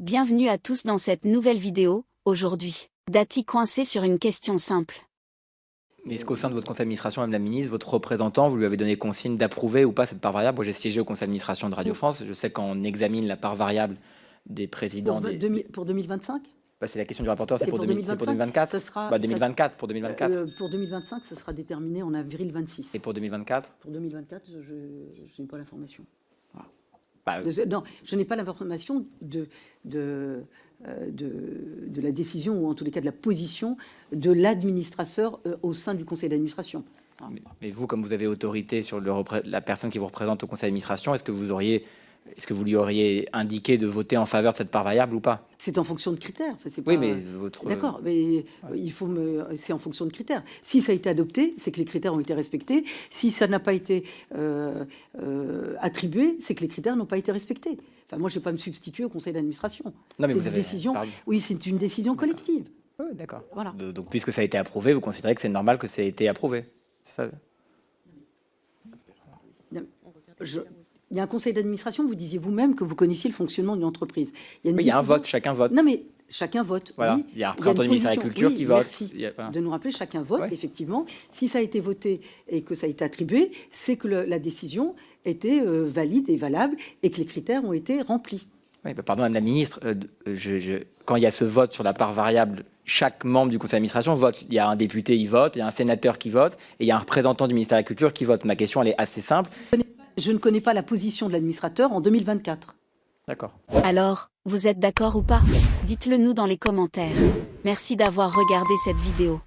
Bienvenue à tous dans cette nouvelle vidéo. Aujourd'hui, Dati coincé sur une question simple. Mais est-ce qu'au sein de votre conseil d'administration, Madame la ministre, votre représentant, vous lui avez donné consigne d'approuver ou pas cette part variable? Moi, j'ai siégé au conseil d'administration de Radio France. Je sais qu'on examine la part variable des présidents. Pour 2025 C'est la question du rapporteur, c'est pour 2024. 2024. Pour 2024. Pour 2025, ça sera déterminé en avril 26. Et pour 2024? Pour 2024, je n'ai pas l'information. Bah, Non, je n'ai pas l'information de la décision, ou en tous les cas de la position de l'administrateur au sein du conseil d'administration. mais vous, comme vous avez autorité sur la personne qui vous représente au conseil d'administration, est-ce que vous lui auriez indiqué de voter en faveur de cette part variable ou pas? C'est en fonction de critères. Enfin, oui, mais votre... D'accord, mais c'est en fonction de critères. Si ça a été adopté, c'est que les critères ont été respectés. Si ça n'a pas été attribué, c'est que les critères n'ont pas été respectés. Enfin, moi, je ne vais pas me substituer au conseil d'administration. Non, mais vous avez... décision... Oui, c'est une décision collective. Oui, d'accord. Voilà. Donc, puisque ça a été approuvé, vous considérez que c'est normal que ça ait été approuvé? Ça... Il y a un conseil d'administration, vous disiez vous-même que vous connaissiez le fonctionnement d'une entreprise. Il y a un vote, chacun vote. Non, mais chacun vote. Voilà. Oui. Il y a un représentant du ministère de la Culture qui vote. Merci de nous rappeler, chacun vote, effectivement. Si ça a été voté et que ça a été attribué, c'est que la décision était valide et valable et que les critères ont été remplis. Oui, pardon, Madame la ministre, quand il y a ce vote sur la part variable, chaque membre du conseil d'administration vote. Il y a un député, il vote, il y a un sénateur qui vote, et il y a un représentant du ministère de la Culture qui vote. Ma question, elle est assez simple. Je ne connais pas la position de l'administrateur en 2024. D'accord. Alors, vous êtes d'accord ou pas? Dites-le nous dans les commentaires. Merci d'avoir regardé cette vidéo.